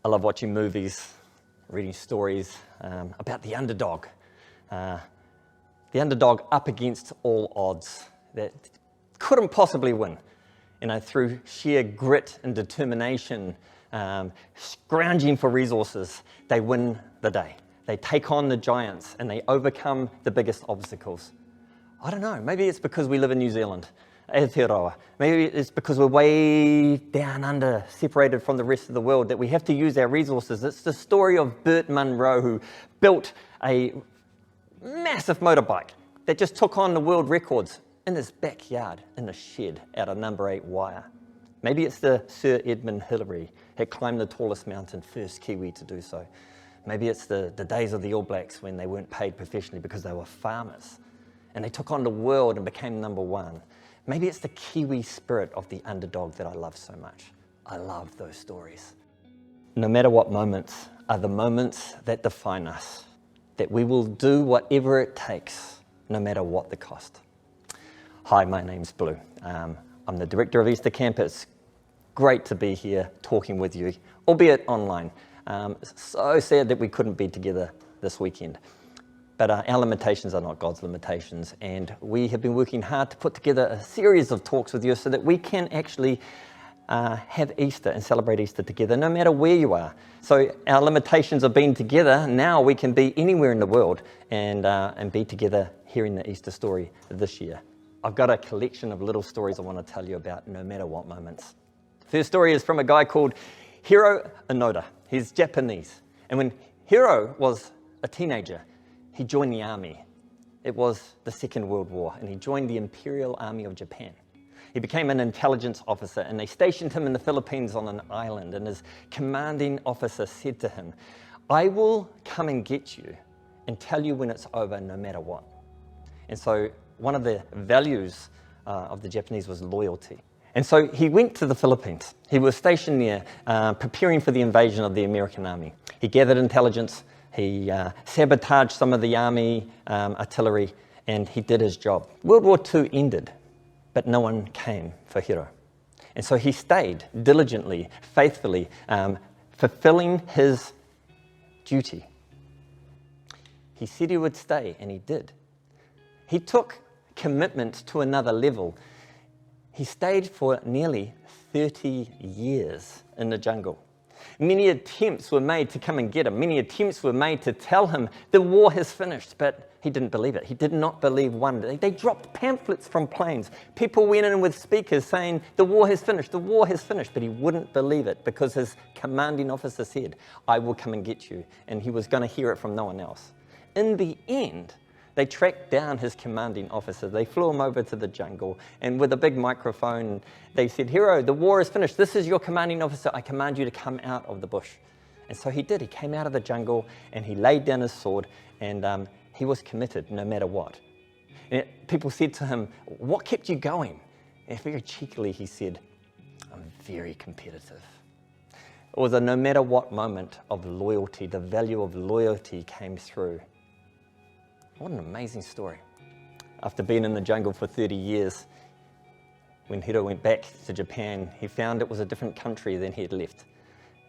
I love watching movies, reading stories about the underdog. The underdog up against all odds that couldn't possibly win. Through sheer grit and determination, scrounging for resources, they win the day. They take on the giants and they overcome the biggest obstacles. I don't know, maybe it's because we live in New Zealand, Aotearoa. Maybe it's because we're way down under, separated from the rest of the world, that we have to use our resources. It's the story of Burt Munro, who built a massive motorbike that just took on the world records in his backyard, in a shed, out of number 8 wire. Maybe it's the Sir Edmund Hillary, had climbed the tallest mountain, first Kiwi to do so. Maybe it's the days of the All Blacks when they weren't paid professionally because they were farmers, and they took on the world and became number 1. Maybe it's the Kiwi spirit of the underdog that I love so much. I love those stories. No matter what moments are the moments that define us, that we will do whatever it takes, no matter what the cost. Hi, my name's Blue. I'm the director of Easter Camp. It's great to be here talking with you, albeit online. So sad that we couldn't be together this weekend. But our limitations are not God's limitations, and we have been working hard to put together a series of talks with you so that we can actually have Easter and celebrate Easter together, no matter where you are. So our limitations of being together, now we can be anywhere in the world and be together hearing the Easter story this year. I've got a collection of little stories I want to tell you about, no matter what moments. The first story is from a guy called Hiro Onoda. He's Japanese. And when Hiro was a teenager, he joined the army. It was the Second World War, and he joined the Imperial Army of Japan. He became an intelligence officer, and they stationed him in the Philippines on an island, and his commanding officer said to him, "I will come and get you and tell you when it's over, no matter what." And so one of the values of the Japanese was loyalty. And so he went to the Philippines. He was stationed there, preparing for the invasion of the American army. He gathered intelligence, he sabotaged some of the army artillery, and he did his job. World War II ended, but no one came for Hiro. And so he stayed diligently, faithfully, fulfilling his duty. He said he would stay, and he did. He took commitment to another level. He stayed for nearly 30 years in the jungle. Many attempts were made to come and get him. Many attempts were made to tell him the war has finished, but he didn't believe it. He did not believe one. They dropped pamphlets from planes. People went in with speakers saying, the war has finished, the war has finished, but he wouldn't believe it because his commanding officer said, "I will come and get you," and he was going to hear it from no one else. In the end, they tracked down his commanding officer. They flew him over to the jungle, and with a big microphone, they said, "Hiro, the war is finished. This is your commanding officer. I command you to come out of the bush." And so he did. He came out of the jungle, and he laid down his sword, and he was committed no matter what. And people said to him, "What kept you going?" And very cheekily, he said, "I'm very competitive." It was a no matter what moment of loyalty. The value of loyalty came through. What an amazing story. After being in the jungle for 30 years, when Hiro went back to Japan, he found it was a different country than he had left.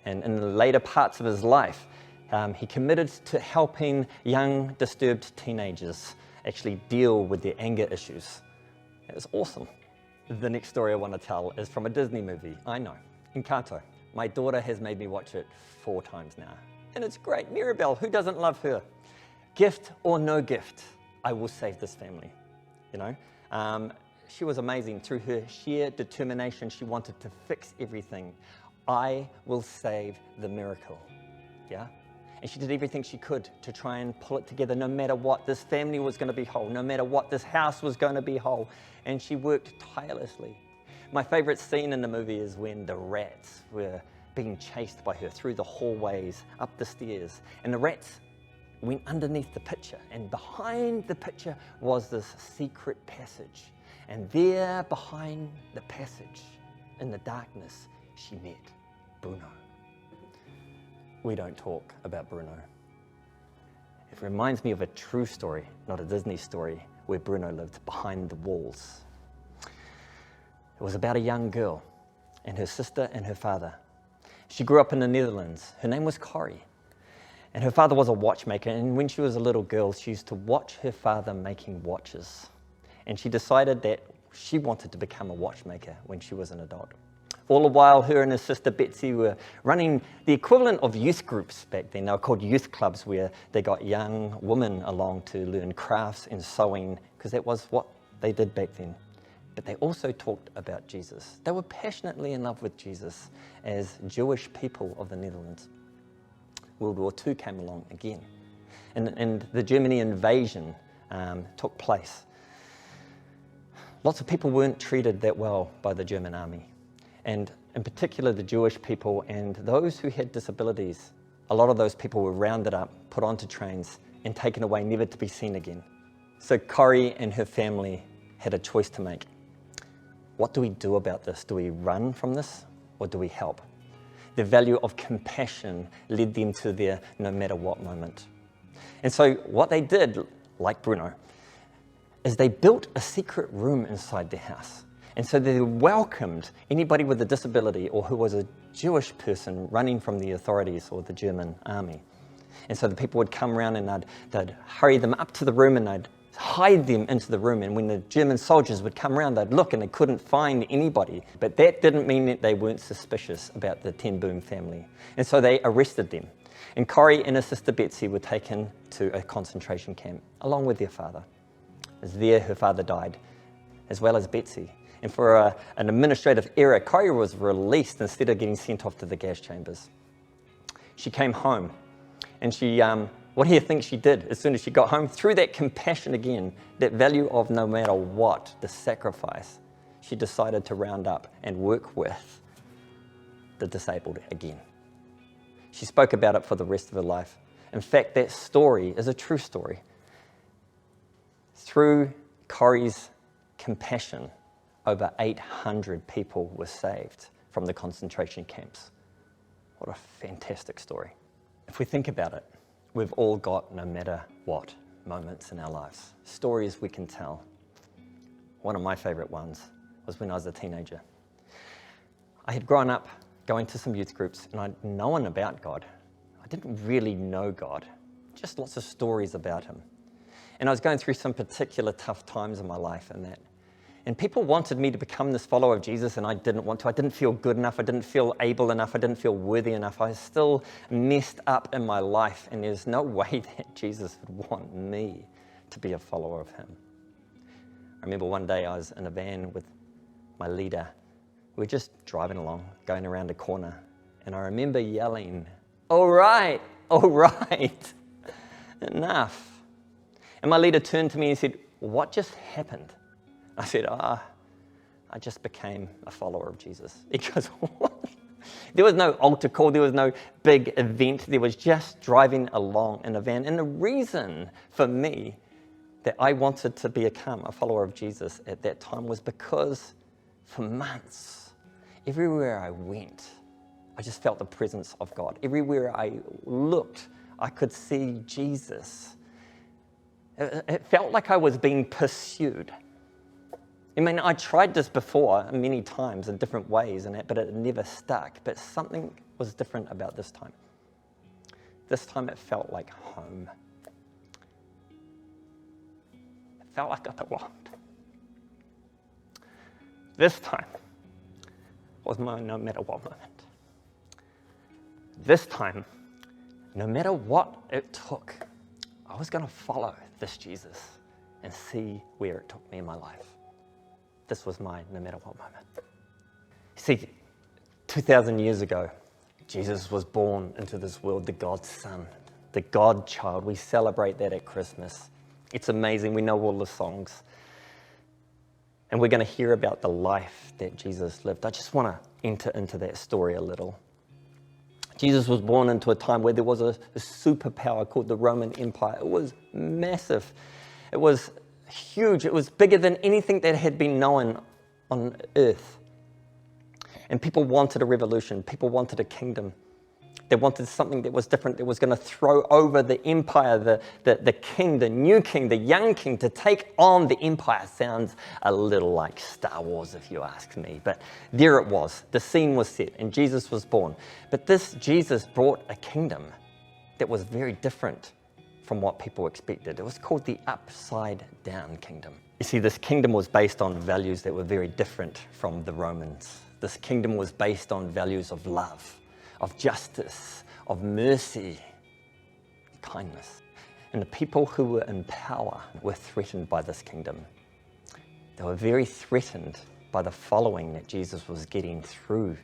And in the later parts of his life, he committed to helping young, disturbed teenagers actually deal with their anger issues. It was awesome. The next story I want to tell is from a Disney movie, I know, Encanto. My daughter has made me watch it 4 times now. And it's great. Mirabel, who doesn't love her? Gift or no gift, I will save this family. She was amazing. Through her sheer determination, she wanted to fix everything. I will save the miracle. Yeah? And she did everything she could to try and pull it together, no matter what. This family was going to be whole, no matter what. This house was going to be whole. And she worked tirelessly. My favorite scene in the movie is when the rats were being chased by her through the hallways, up the stairs. And the rats went underneath the picture, and behind the picture was this secret passage. And there behind the passage, in the darkness, she met Bruno. We don't talk about Bruno. It reminds me of a true story, not a Disney story, where Bruno lived behind the walls. It was about a young girl and her sister and her father. She grew up in the Netherlands. Her name was Corrie. And her father was a watchmaker. And when she was a little girl, she used to watch her father making watches. And she decided that she wanted to become a watchmaker when she was an adult. All the while, her and her sister Betsy were running the equivalent of youth groups back then. They were called youth clubs, where they got young women along to learn crafts and sewing, because that was what they did back then. But they also talked about Jesus. They were passionately in love with Jesus as Jewish people of the Netherlands. World War II came along again, and the Germany invasion took place. Lots of people weren't treated that well by the German army, and in particular the Jewish people and those who had disabilities. A lot of those people were rounded up, put onto trains, and taken away, never to be seen again. So Corrie and her family had a choice to make. What do we do about this? Do we run from this, or do we help? The value of compassion led them to their no matter what moment. And so what they did, like Bruno, is they built a secret room inside their house. And so they welcomed anybody with a disability or who was a Jewish person running from the authorities or the German army. And so the people would come around and they'd hurry them up to the room and they'd hide them into the room. And when the German soldiers would come around, they'd look and they couldn't find anybody. But that didn't mean that they weren't suspicious about the Ten Boom family. And so they arrested them. And Corrie and her sister Betsy were taken to a concentration camp, along with their father. As there, her father died, as well as Betsy. And for an administrative error, Corrie was released instead of getting sent off to the gas chambers. She came home, and she, what do you think she did as soon as she got home? Through that compassion again, that value of no matter what, the sacrifice, she decided to round up and work with the disabled again. She spoke about it for the rest of her life. In fact, that story is a true story. Through Corrie's compassion, over 800 people were saved from the concentration camps. What a fantastic story. If we think about it, we've all got no matter what moments in our lives, stories we can tell. One of my favorite ones was when I was a teenager. I had grown up going to some youth groups and I'd known about God. I didn't really know God, just lots of stories about him. And I was going through some particular tough times in my life and that. And people wanted me to become this follower of Jesus, and I didn't want to. I didn't feel good enough. I didn't feel able enough. I didn't feel worthy enough. I was still messed up in my life, and there's no way that Jesus would want me to be a follower of him. I remember one day I was in a van with my leader. We were just driving along, going around a corner, and I remember yelling, all right, enough. And my leader turned to me and said, what just happened? I said, I just became a follower of Jesus. He goes, what? There was no altar call, there was no big event, there was just driving along in a van. And the reason for me that I wanted to become a follower of Jesus at that time was because for months, everywhere I went, I just felt the presence of God. Everywhere I looked, I could see Jesus. It felt like I was being pursued. I mean, I tried this before many times in different ways, but it never stuck. But something was different about this time. This time it felt like home. It felt like I belonged. This time was my no matter what moment. This time, no matter what it took, I was going to follow this Jesus and see where it took me in my life. This was my no matter what moment. See, 2,000 years ago, Jesus was born into this world, the God's Son, the God child. We celebrate that at Christmas. It's amazing. We know all the songs. And we're going to hear about the life that Jesus lived. I just want to enter into that story a little. Jesus was born into a time where there was a superpower called the Roman Empire. It was massive. It was huge. It was bigger than anything that had been known on earth. And people wanted a revolution. People wanted a kingdom. They wanted something that was different, that was going to throw over the empire, the king, the new king, the young king, to take on the empire. Sounds a little like Star Wars, if you ask me. But there it was. The scene was set, and Jesus was born. But this Jesus brought a kingdom that was very different from what people expected. It was called the upside down kingdom. You see, this kingdom was based on values that were very different from the Romans. This kingdom was based on values of love, of justice, of mercy, kindness. And the people who were in power were threatened by this kingdom. They were very threatened by the following that Jesus was getting through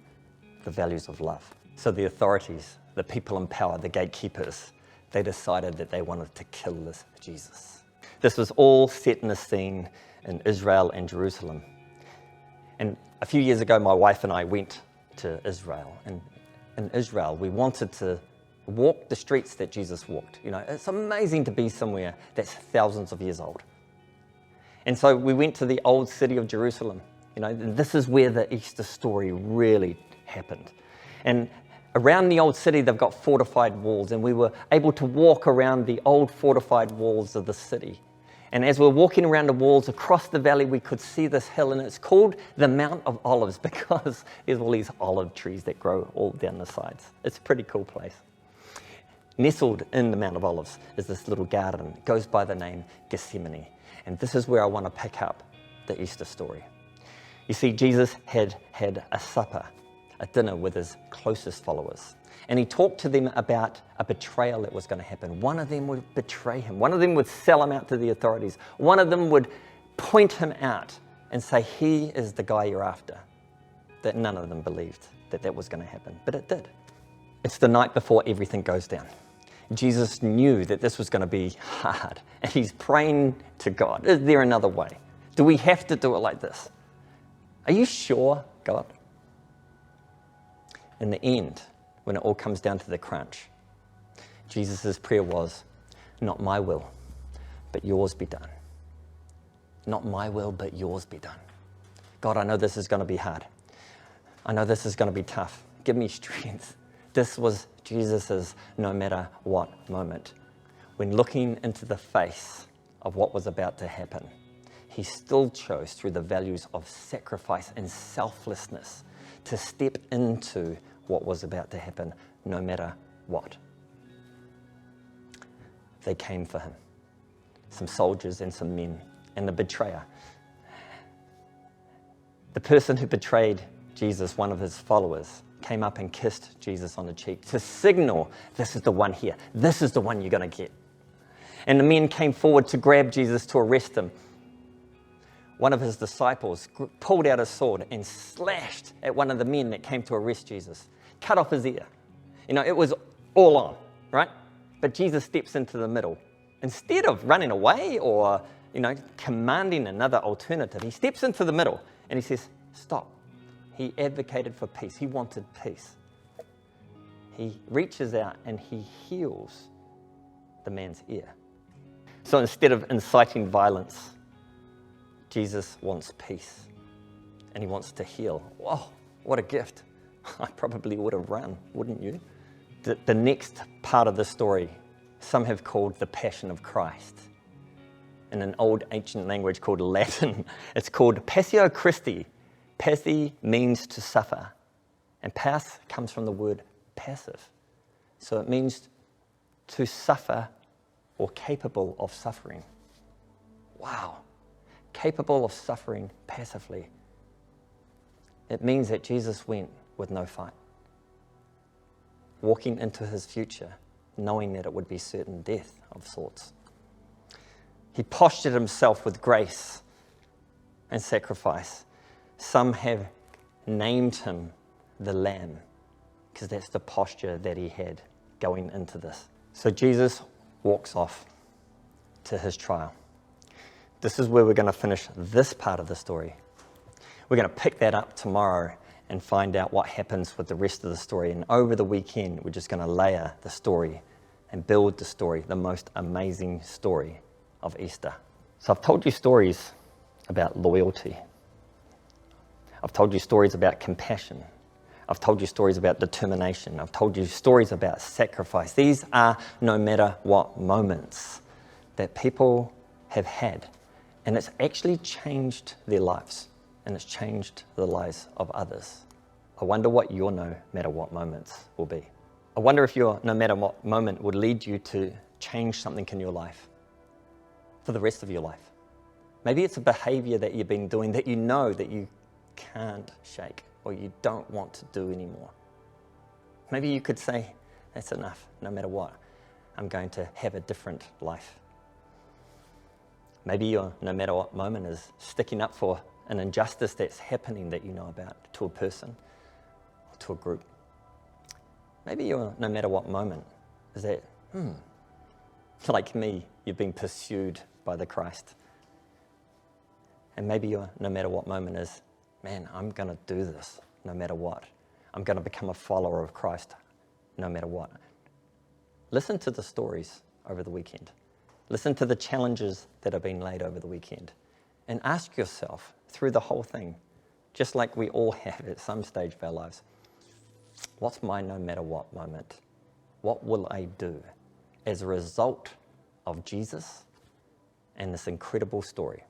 the values of love. So the authorities, the people in power, the gatekeepers, they decided that they wanted to kill this Jesus. This was all set in a scene in Israel and Jerusalem. And a few years ago, my wife and I went to Israel. And in Israel, we wanted to walk the streets that Jesus walked. You know, it's amazing to be somewhere that's thousands of years old. And so we went to the old city of Jerusalem. You know, this is where the Easter story really happened. And around the old city, they've got fortified walls, and we were able to walk around the old fortified walls of the city. And as we're walking around the walls across the valley, we could see this hill, and it's called the Mount of Olives because there's all these olive trees that grow all down the sides. It's a pretty cool place. Nestled in the Mount of Olives is this little garden. It goes by the name Gethsemane. And this is where I want to pick up the Easter story. You see, Jesus had a supper, a dinner with his closest followers. And he talked to them about a betrayal that was going to happen. One of them would betray him. One of them would sell him out to the authorities. One of them would point him out and say, he is the guy you're after. That none of them believed that that was going to happen, but it did. It's the night before everything goes down. Jesus knew that this was going to be hard, and he's praying to God. Is there another way? Do we have to do it like this? Are you sure, God? In the end, when it all comes down to the crunch, Jesus' prayer was, not my will, but yours be done. Not my will, but yours be done. God, I know this is going to be hard. I know this is going to be tough. Give me strength. This was Jesus' no matter what moment. When looking into the face of what was about to happen, he still chose through the values of sacrifice and selflessness to step into what was about to happen, no matter what. They came for him, some soldiers and some men, and the betrayer. The person who betrayed Jesus, one of his followers, came up and kissed Jesus on the cheek to signal, this is the one here. This is the one you're going to get. And the men came forward to grab Jesus to arrest him. One of his disciples pulled out his sword and slashed at one of the men that came to arrest Jesus, cut off his ear. You know, it was all on, right? But Jesus steps into the middle. Instead of running away or, commanding another alternative, he steps into the middle and he says, stop. He advocated for peace. He wanted peace. He reaches out and he heals the man's ear. So instead of inciting violence, Jesus wants peace and he wants to heal. Whoa, what a gift. I probably would have run, wouldn't you? The next part of the story, some have called the Passion of Christ. In an old ancient language called Latin, it's called Passio Christi. Passi means to suffer, and pas comes from the word passive. So it means to suffer or capable of suffering. Wow, capable of suffering passively. It means that Jesus went with no fight, walking into his future, knowing that it would be certain death of sorts. He postured himself with grace and sacrifice. Some have named him the Lamb because that's the posture that he had going into this. So Jesus walks off to his trial. This is where we're going to finish this part of the story. We're going to pick that up tomorrow and find out what happens with the rest of the story. And over the weekend, we're just going to layer the story and build the story, the most amazing story of Easter. So I've told you stories about loyalty. I've told you stories about compassion, I've told you stories about determination. I've told you stories about sacrifice. These are no matter what moments that people have had. And it's actually changed their lives. And it's changed the lives of others. I wonder what your no matter what moments will be. I wonder if your no matter what moment would lead you to change something in your life for the rest of your life. Maybe it's a behavior that you've been doing that you know that you can't shake or you don't want to do anymore. Maybe you could say, that's enough, no matter what. I'm going to have a different life. Maybe your no matter what moment is sticking up for an injustice that's happening that you know about to a person or to a group. Maybe your no matter what moment is that, like me, you've been pursued by the Christ. And maybe your no matter what moment is, man, I'm going to do this no matter what. I'm going to become a follower of Christ no matter what. Listen to the stories over the weekend. Listen to the challenges that have been laid over the weekend. And ask yourself through the whole thing, just like we all have at some stage of our lives, what's my no matter what moment? What will I do as a result of Jesus and this incredible story?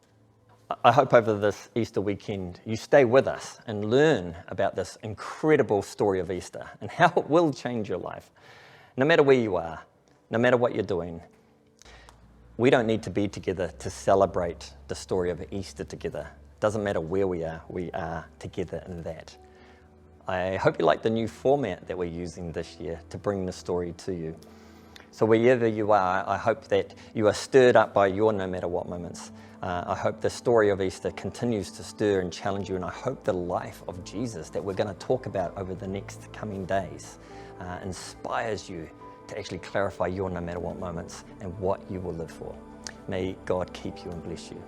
I hope over this Easter weekend you stay with us and learn about this incredible story of Easter and how it will change your life. No matter where you are, no matter what you're doing, we don't need to be together to celebrate the story of Easter together. Doesn't matter where we are together in that. I hope you like the new format that we're using this year to bring the story to you. So wherever you are, I hope that you are stirred up by your no matter what moments. I hope the story of Easter continues to stir and challenge you, and I hope the life of Jesus that we're going to talk about over the next coming days inspires you to actually clarify your no matter what moments and what you will live for. May God keep you and bless you.